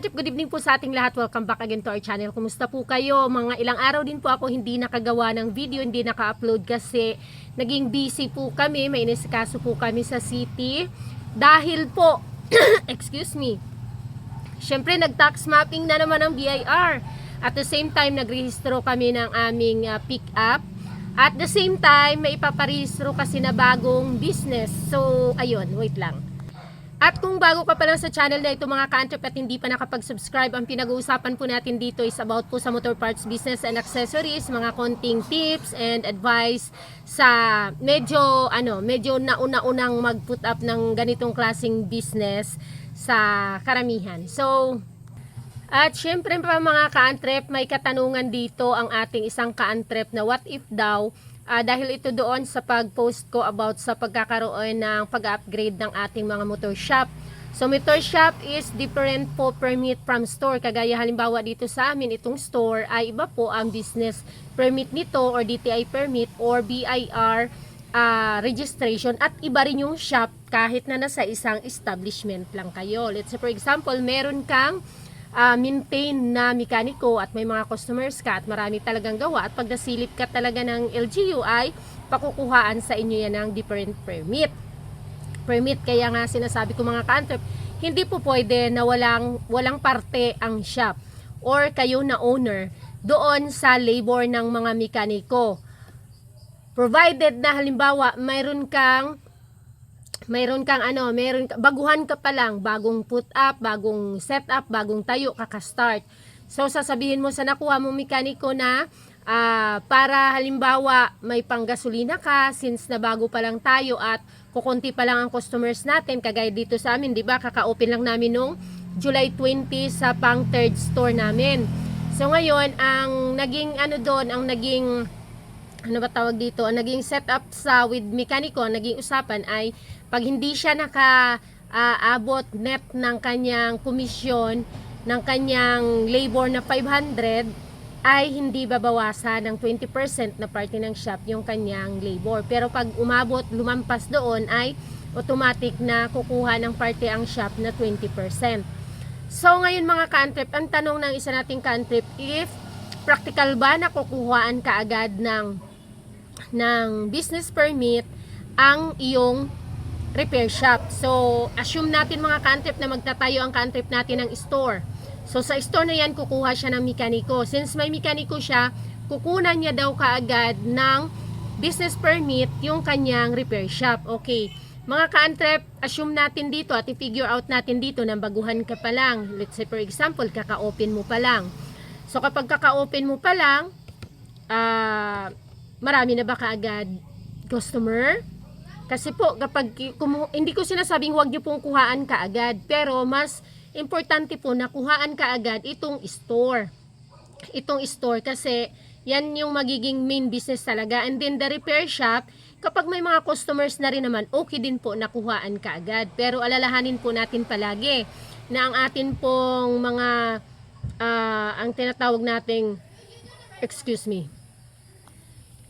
ka-antrip, good evening po sa ating lahat. Welcome back again to our channel. Kumusta po kayo? Mga ilang araw din po ako hindi nakagawa ng video, hindi naka-upload kasi naging busy po kami. May inisikaso po kami sa city. Dahil po, excuse me, syempre nag-tax mapping na naman ang BIR. At the same time, nagrehistro kami ng aming pick-up. At the same time, may ipaparehistro kasi na bagong business. So, ayun, wait lang. At kung bago ka pa lang sa channel na ito mga ka-antrip at hindi pa nakapag-subscribe, ang pinag-uusapan po natin dito is about po sa motor parts business and accessories, mga konting tips and advice sa medyo nauna-unang mag-put up ng ganitong klaseng business sa karamihan. So, at syempre pa mga ka-antrip, may katanungan dito ang ating isang ka-antrip na what if daw, dahil ito doon sa pag-post ko about sa pagkakaroon ng pag-upgrade ng ating mga motor shop. So motor shop is different po permit from store. Kagaya halimbawa dito sa amin, itong store ay iba po ang business permit nito or DTI permit or BIR registration, at iba rin yung shop kahit na nasa isang establishment lang kayo. Let's say for example, meron kang maintain na mekaniko at may mga customers ka at marami talagang gawa at pag nasilip ka talaga ng LGU ay pakukuhaan sa inyo yan ng different permit. Kaya nga sinasabi ko mga ka-antrip, hindi po pwede na walang parte ang shop or kayo na owner doon sa labor ng mga mekaniko. Provided na halimbawa mayroon kang baguhan ka pa lang, bagong put up, bagong set up, bagong tayo, kaka-start. So sasabihin mo sa nakuha mo mekaniko na para halimbawa may panggasolina ka since na bago pa lang tayo at kukunti pa lang ang customers natin, kagaya dito sa amin, 'di ba? Kaka-open lang namin nung July 20 sa pang third store namin. So ngayon, ang naging ang naging setup sa with mekaniko, naging usapan ay pag hindi siya naka-abot net ng kanyang komisyon, ng kanyang labor na 500, ay hindi babawasan ng 20% na parte ng shop yung kanyang labor. Pero pag lumampas doon ay automatic na kukuha ng parte ang shop na 20%. So ngayon mga ka-antrip, ang tanong ng isa nating ka-antrip, if practical ba na kukuhaan ka agad ng business permit ang iyong repair shop. So, assume natin mga ka-antrip na magtatayo ang ka-antrip natin ng store. So, sa store na yan, kukuha siya ng mekaniko. Since may mekaniko siya, kukunan niya daw kaagad ng business permit yung kanyang repair shop. Okay. Mga ka-antrip, assume natin dito at i-figure out natin dito na baguhan ka pa lang. Let's say for example, kaka-open mo pa lang. So, kapag kaka-open mo pa lang, marami na ba kaagad customer? Kasi po, kapag hindi ko sinasabing huwag niyo pong kuhaan kaagad, pero mas importante po na kuhaan kaagad itong store. Itong store kasi yan yung magiging main business talaga. And then the repair shop, kapag may mga customers na rin naman, okay din po na kuhaan kaagad. Pero alalahanin po natin palagi na ang atin pong mga ang tinatawag nating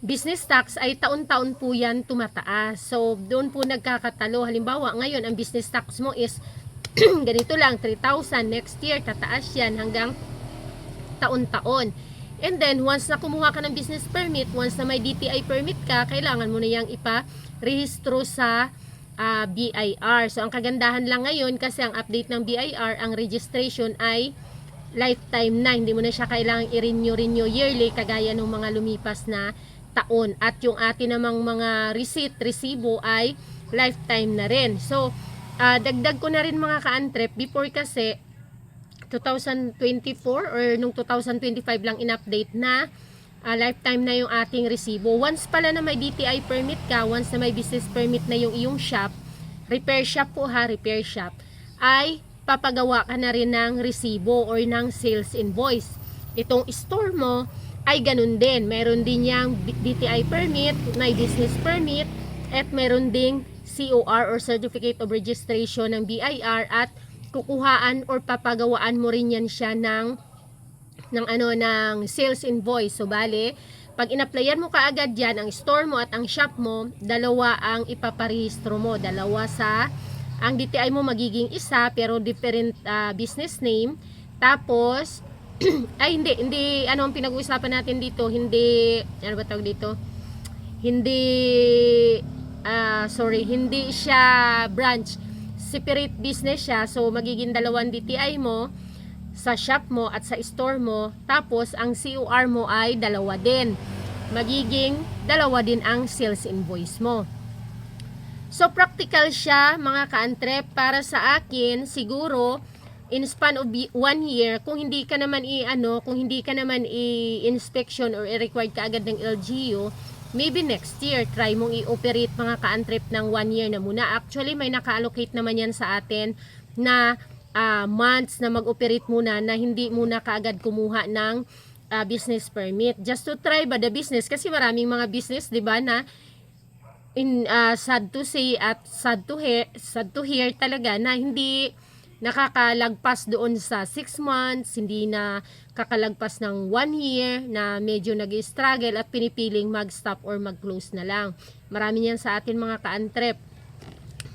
business tax ay taon-taon po yan tumataas. So, doon po nagkakatalo. Halimbawa, ngayon, ang business tax mo is ganito lang, 3,000. Next year, tataas yan hanggang taon-taon. And then, once na kumuha ka ng business permit, once na may DTI permit ka, kailangan mo na yang ipa-rehistro sa BIR. So, ang kagandahan lang ngayon, kasi ang update ng BIR, ang registration ay lifetime na. Hindi mo na siya kailangang i-renew yearly, kagaya ng mga lumipas na taon. At yung atin namang mga resibo ay lifetime na rin. So, dagdag ko na rin mga ka-antrip, before kasi 2024 or nung 2025 lang in-update na lifetime na yung ating resibo. Once pala na may DTI permit ka, once na may business permit na yung iyong shop, repair shop po ha, repair shop, ay papagawa ka na rin ng resibo or ng sales invoice. Itong store mo ay ganun din. Meron din yang DTI permit, may business permit, at meron ding COR or Certificate of Registration ng BIR, at kukuhaan or papagawaan mo rin yan siya ng sales invoice. So bale, pag in-applyan mo kaagad yan, ang store mo at ang shop mo, dalawa ang ipaparehistro mo. Dalawa sa Ang DTI mo magiging isa pero different business name. Tapos ay hindi ano ang pinag-uusapan natin dito, hindi ano ba tawag dito? Hindi hindi siya branch, separate business siya. So magiging dalawang DTI mo sa shop mo at sa store mo. Tapos ang COR mo ay dalawa din. Magiging dalawa din ang sales invoice mo. So practical siya mga ka-antrep. Para sa akin siguro in span of 1 year, kung hindi ka naman i-inspection or i-required ka agad ng LGU, maybe next year try mong i-operate mga ka-antrep ng 1 year na muna. Actually may naka-allocate naman yan sa atin na months na mag-operate muna, na hindi muna kaagad kumuha ng business permit, just to try ba the business. Kasi maraming mga business, 'di ba, na sad to say at sad to hear talaga na hindi nakakalagpas doon sa 6 months, hindi na kakalagpas ng 1 year, na medyo nag-struggle at pinipiling mag-stop or mag-close na lang. Marami niyan sa atin mga ka-antrep.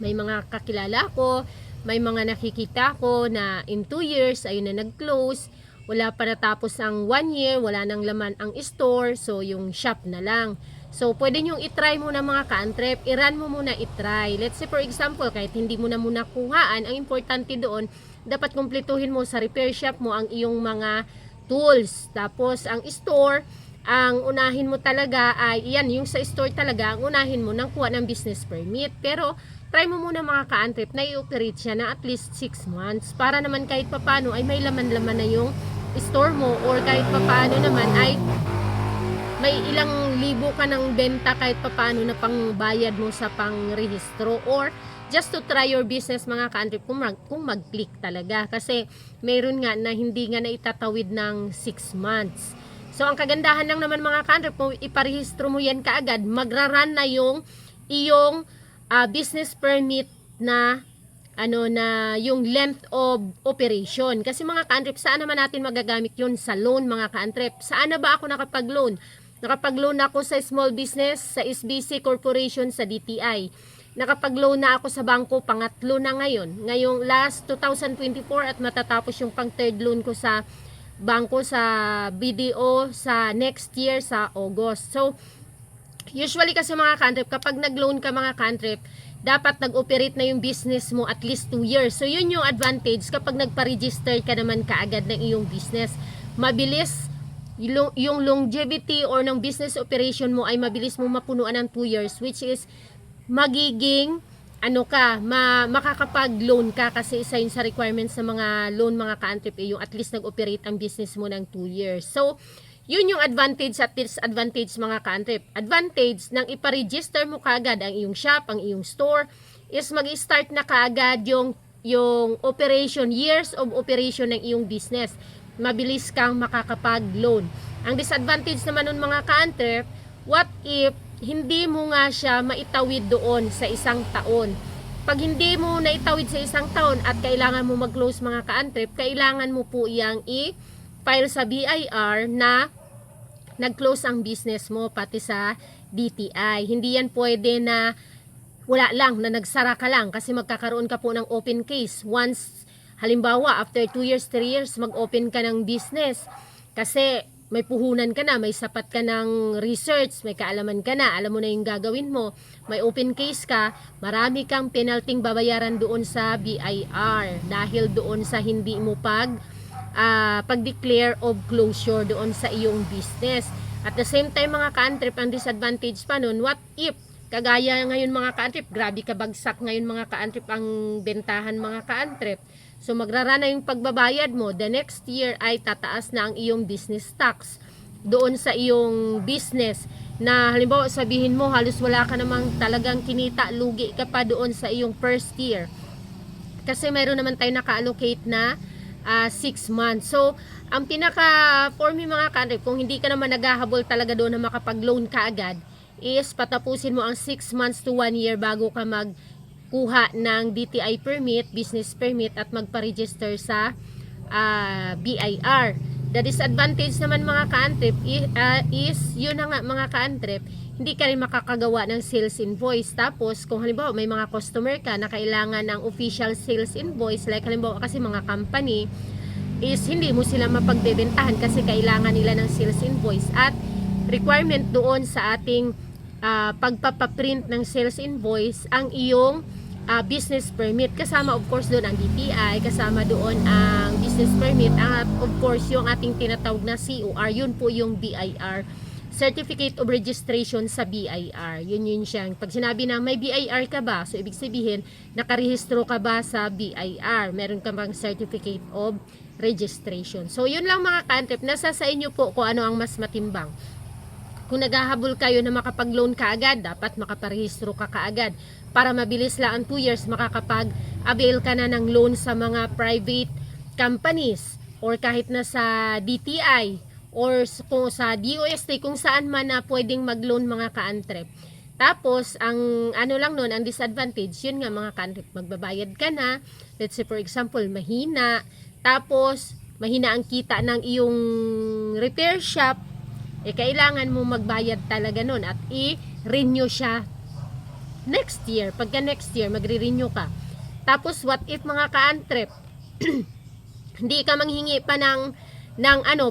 May mga kakilala ko, may mga nakikita ko na in 2 years ayun na nag-close, wala pa natapos ang 1 year, wala nang laman ang store, so yung shop na lang. So, pwede nyong itry muna mga ka-antrep, i-run mo muna itry. Let's say for example, kahit hindi mo na muna kuhaan, ang importante doon, dapat kumpletuhin mo sa repair shop mo ang iyong mga tools. Tapos, ang store, ang unahin mo talaga ay, yung sa store talaga, ang unahin mo nang kuha ng business permit. Pero, try mo muna mga ka-antrep na i-operate siya na at least 6 months. Para naman kahit papano ay may laman-laman na yung store mo, or kahit papano naman ay may ilang libo ka ng benta kahit papaano na pangbayad mo sa pangrehistro, or just to try your business mga ka-antrep kung mag-click talaga. Kasi mayroon nga na hindi nga na itatawid ng 6 months. So ang kagandahan lang naman mga ka-antrep, kung iparehistro mo yan kaagad, magra-run na yung iyong business permit na yung length of operation. Kasi mga ka-antrep, saan naman natin magagamit yun? Sa loan mga ka-antrep. Saan na ba ako nakapag-loan? Nakapag-loan ako sa small business, sa SBC Corporation, sa DTI. Nakapag-loan na ako sa bangko, pangatlo na ngayon. Ngayong last 2024 at matatapos yung pang third loan ko sa bangko sa BDO sa next year sa August. So, usually kasi mga ka-antrep, kapag nag-loan ka mga ka-antrep, dapat nag-operate na yung business mo at least 2 years. So, yun yung advantage kapag nagpa-register ka naman kaagad ng iyong business. Mabilis yung longevity or ng business operation mo ay mabilis mo mapunuan ng 2 years, which is magiging makakapag-loan ka, kasi isa yun sa requirements sa mga loan mga ka-antrep, yung at least nag-operate ang business mo ng 2 years. So, yun yung advantage at disadvantage mga ka-antrep. Advantage ng iparegister mo kaagad ang iyong shop, ang iyong store, is mag-start na kaagad yung operation, years of operation ng iyong business. Mabilis kang makakapag-loan. Ang disadvantage naman nun mga ka-antrep, what if hindi mo nga siya maitawid doon sa 1 taon? Pag hindi mo naitawid sa 1 taon at kailangan mo mag-close mga ka-antrep, kailangan mo po iyang i-file sa BIR na nag-close ang business mo, pati sa DTI. Hindi yan pwede na wala lang, na nagsara ka lang, kasi magkakaroon ka po ng open case. Once, halimbawa, after 2 years, 3 years, mag-open ka ng business. Kasi may puhunan ka na, may sapat ka ng research, may kaalaman ka na, alam mo na yung gagawin mo, may open case ka, marami kang penalting babayaran doon sa BIR dahil doon sa hindi mo pag-declare of closure doon sa iyong business. At the same time mga ka-antrep, ang disadvantage pa nun, what if kagaya ngayon mga ka-antrep, grabe kabagsak ngayon mga ka-antrep ang bentahan mga ka-antrep. So magrara na yung pagbabayad mo, the next year ay tataas na ang iyong business tax doon sa iyong business, na halimbawa sabihin mo halos wala ka namang talagang kinita, lugi ka pa doon sa iyong first year. Kasi mayroon naman tayo naka-allocate na 6 months. So ang pinaka for me mga ka-antrep, kung hindi ka naman naghahabol talaga doon na makapag-loan ka agad, is patapusin mo ang 6 months to 1 year bago ka magkuha ng DTI permit, business permit, at magpa-register sa BIR. The disadvantage naman mga ka-antrep is yun na nga mga ka-antrep, hindi ka rin makakagawa ng sales invoice. Tapos, kung halimbawa may mga customer ka na kailangan ng official sales invoice, like halimbawa kasi mga company, is hindi mo sila mapagbebentahan kasi kailangan nila ng sales invoice. At requirement doon sa ating pagpapaprint ng sales invoice, ang iyong business permit. Kasama of course doon ang DTI, kasama doon ang business permit, at of course yung ating tinatawag na COR, yun po yung BIR, Certificate of Registration sa BIR. Yun siya. Pag sinabi na may BIR ka ba, so ibig sabihin, nakarehistro ka ba sa BIR? Meron ka bang Certificate of Registration? So, yun lang mga ka-antrep. Nasa sa inyo po kung ano ang mas matimbang. Kung naghahabol kayo na makapag-loan ka agad, dapat makaparehistro ka kaagad. Para mabilis lang ang 2 years, makakapag-avail ka na ng loan sa mga private companies or kahit na sa DTI or kung sa DOST, kung saan man na pwedeng mag-loan mga ka-antrep. Tapos, ang ano lang nun, ang disadvantage, yun nga mga ka-antrep, magbabayad ka na, let's say for example, mahina, tapos, mahina ang kita ng iyong repair shop, kailangan mo magbayad talaga nun at i-renew siya next year. Pagka next year, magre-renew ka. Tapos, what if mga ka-antrep, hindi ka manghingi pa ng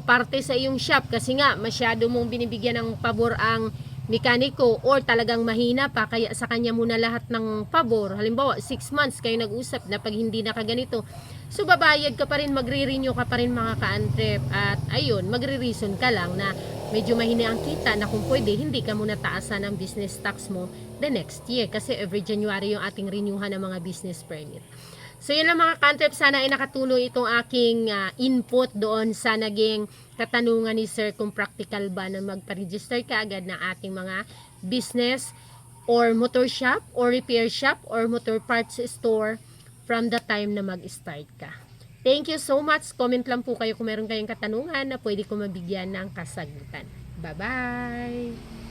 parte sa iyong shop kasi nga masyado mong binibigyan ng pabor ang mekaniko or talagang mahina pa kaya sa kanya muna lahat ng pabor. Halimbawa 6 months kayo nag-usap na pag hindi na kaganito, so babayad ka pa rin, magre-renew ka pa rin mga ka-antrep, at ayun, magre-reason ka lang na medyo mahina ang kita, na kung pwede hindi ka muna taasan ang business tax mo the next year kasi every January yung ating renewhan ng mga business permit. So yun lang mga ka-antrep, sana ay nakatulong itong aking input doon sa naging katanungan ni Sir kung practical ba na magpa-register ka agad ng ating mga business or motor shop or repair shop or motor parts store from the time na mag-start ka. Thank you so much. Comment lang po kayo kung meron kayong katanungan na pwede ko mabigyan ng kasagutan. Bye-bye!